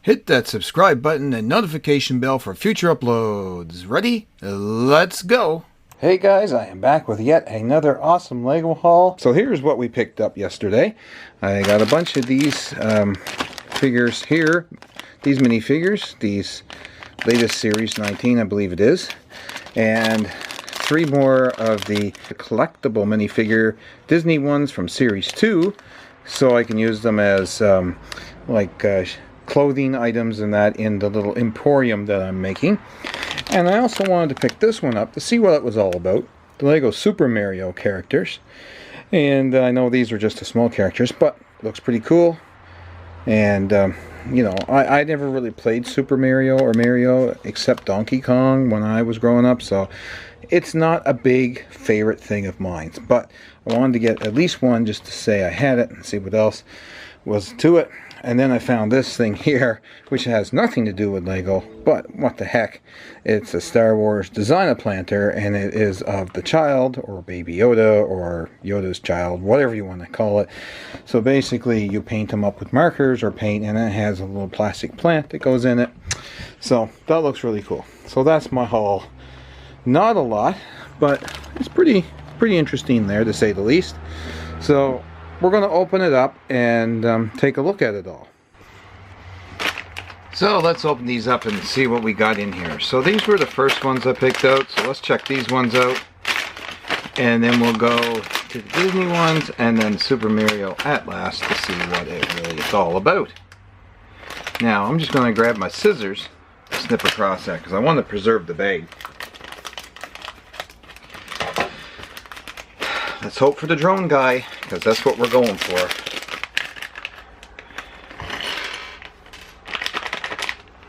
Hit that subscribe button and notification bell for future uploads. Ready? Let's go! Hey guys, I am back with yet another awesome Lego haul. So here's what we picked up yesterday. I got a bunch of these figures here. These minifigures, these latest Series 19 I believe it is. And 3 more of the collectible minifigure Disney ones from Series 2. So I can use them as clothing items and that in the little emporium that I'm making. And I also wanted to pick this one up to see what it was all about. The Lego Super Mario characters. And I know these are just the small characters, but it looks pretty cool. And, you know, I never really played Super Mario or Mario except Donkey Kong when I was growing up. So it's not a big favorite thing of mine. But I wanted to get at least one just to say I had it and see what else was to it. And then I found this thing here, which has nothing to do with Lego, but what the heck. It's a Star Wars Design-A-Planter, and it is of the child, or Baby Yoda, or Yoda's child, whatever you want to call it. So basically, you paint them up with markers or paint, and it has a little plastic plant that goes in it. So that looks really cool. So that's my haul. Not a lot, but it's pretty interesting there, to say the least. So we're going to open it up and take a look at it all. So let's open these up and see what we got in here. So these were the first ones I picked out, so let's check these ones out. And then we'll go to the Disney ones and then Super Mario at last to see what it really is all about. Now I'm just going to grab my scissors to snip across that because I want to preserve the bag. Let's hope for the drone guy, because that's what we're going for.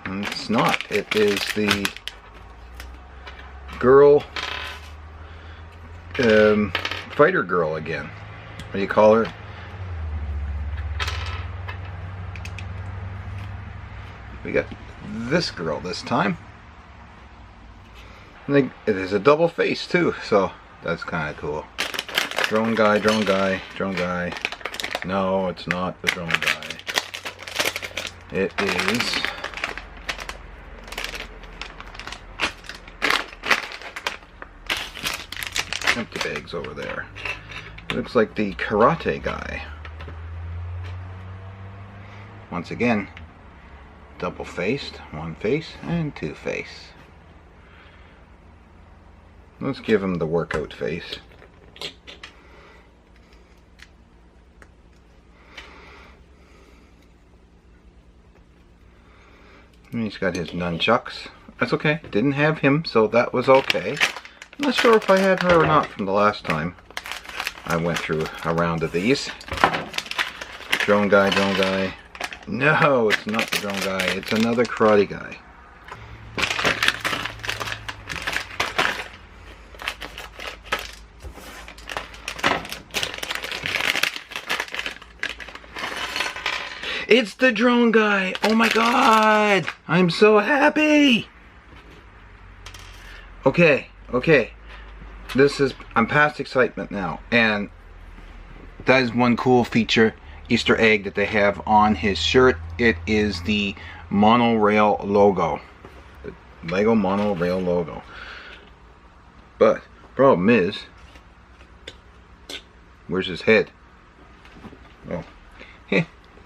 And it's not. It is the girl, fighter girl again. What do you call her? We got this girl this time. And it is a double face too, so that's kind of cool. Drone guy, drone guy, drone guy. No, it's not the drone guy. It is empty bags over there. It looks like the karate guy. Once again, double faced, one face and two face. Let's give him the workout face. And he's got his nunchucks. That's okay. Didn't have him, so that was okay. I'm not sure if I had her or not from the last time I went through a round of these. Drone guy, drone guy. No, it's not the drone guy. It's another karate guy. It's the drone guy! Oh my god! I'm so happy! Okay. I'm past excitement now. And that is one cool feature, Easter egg that they have on his shirt. It is the monorail logo. The Lego monorail logo. But, problem is, where's his head? Oh.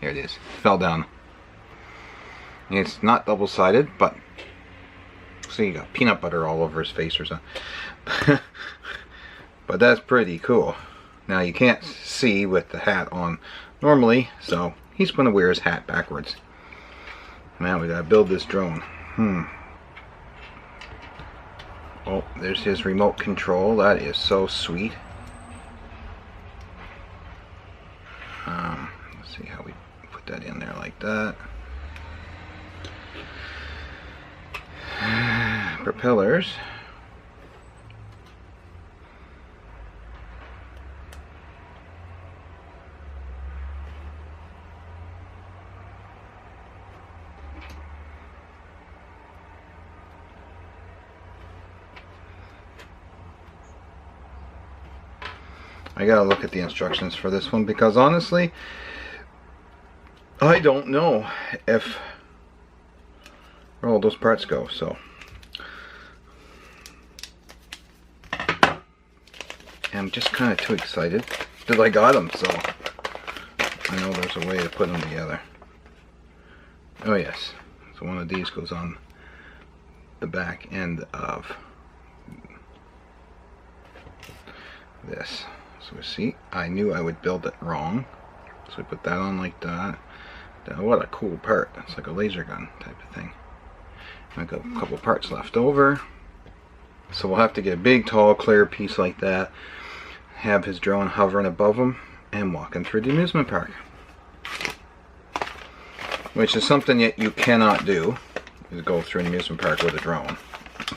Here it is. Fell down. It's not double-sided, but see, you got peanut butter all over his face or something. But that's pretty cool. Now you can't see with the hat on normally, so he's going to wear his hat backwards. Now we gotta build this drone. Oh, there's his remote control. That is so sweet. Let's see how we put that in there like that. Propellers. I gotta look at the instructions for this one because honestly I don't know if where all those parts go. So I'm just kind of too excited that I got them, so I know there's a way to put them together. Oh yes, so one of these goes on the back end of this. So see, I knew I would build it wrong, so I put that on like that. Now, what a cool part. It's like a laser gun type of thing. I got a couple parts left over, so we'll have to get a big tall clear piece like that, have his drone hovering above him and walking through the amusement park, which is something that you cannot do, is go through an amusement park with a drone.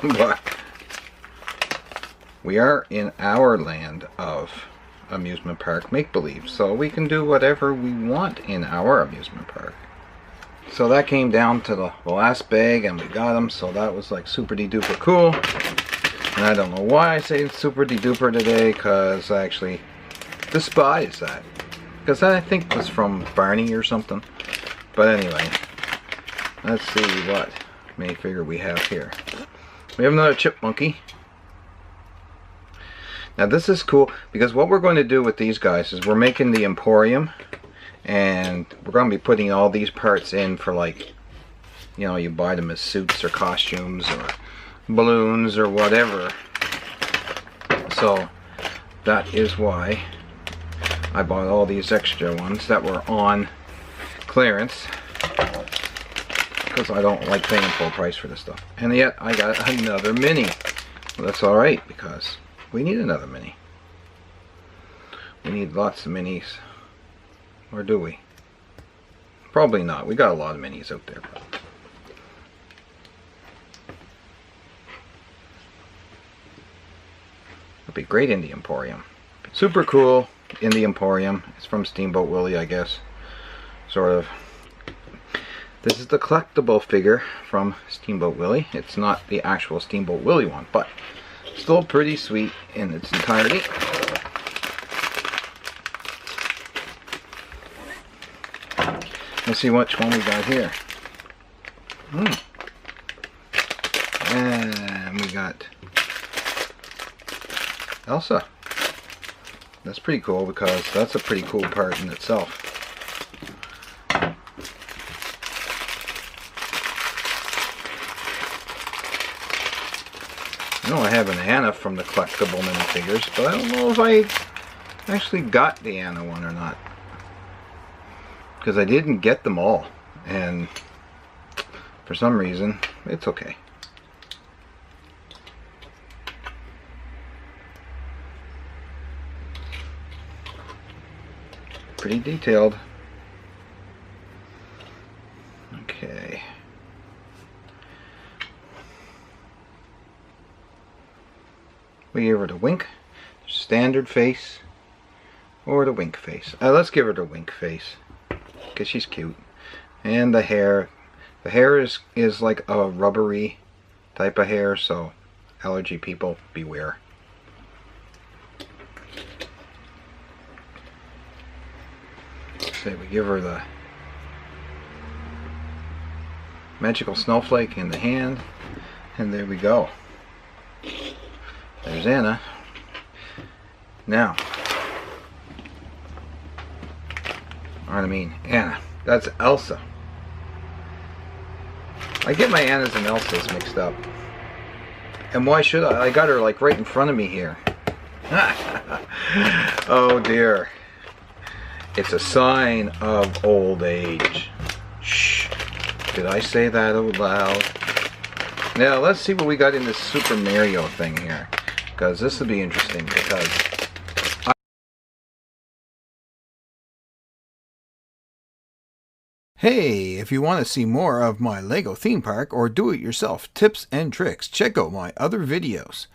But we are in our land of amusement park make-believe, so we can do whatever we want in our amusement park. So that came down to the last bag, and we got them, so that was like super de duper cool. And I don't know why I say super de duper today, because I actually despise that, because that I think was from Barney or something. But anyway, let's see what minifigure we have here. We have another chipmunky. Now this is cool, because what we're going to do with these guys is we're making the Emporium, and we're going to be putting all these parts in for, like, you know, you buy them as suits or costumes or balloons or whatever. So that is why I bought all these extra ones that were on clearance, because I don't like paying full price for this stuff. And yet I got another mini. Well, that's alright, because we need another mini. We need lots of minis. Or do we? Probably not. We got a lot of minis out there. It'd be great in the Emporium. Super cool in the Emporium. It's from Steamboat Willie, I guess. Sort of. This is the collectible figure from Steamboat Willie. It's not the actual Steamboat Willie one, but still pretty sweet in its entirety. Let's see which one we got here. And we got Elsa. That's pretty cool, because that's a pretty cool part in itself. I know I have an Anna from the collectible minifigures, but I don't know if I actually got the Anna one or not, because I didn't get them all, and for some reason, it's okay. Pretty detailed. Okay. We give her the wink, standard face, or the wink face. Let's give her the wink face, because she's cute. And the hair is like a rubbery type of hair, so allergy people, beware. Say we give her the magical snowflake in the hand, and there we go. There's Anna. Now, Anna. That's Elsa. I get my Annas and Elsas mixed up. And why should I? I got her like right in front of me here. Oh dear. It's a sign of old age. Shh. Did I say that out loud? Now let's see what we got in this Super Mario thing here, because this will be interesting, because hey, if you want to see more of my LEGO theme park or do-it-yourself tips and tricks, check out my other videos.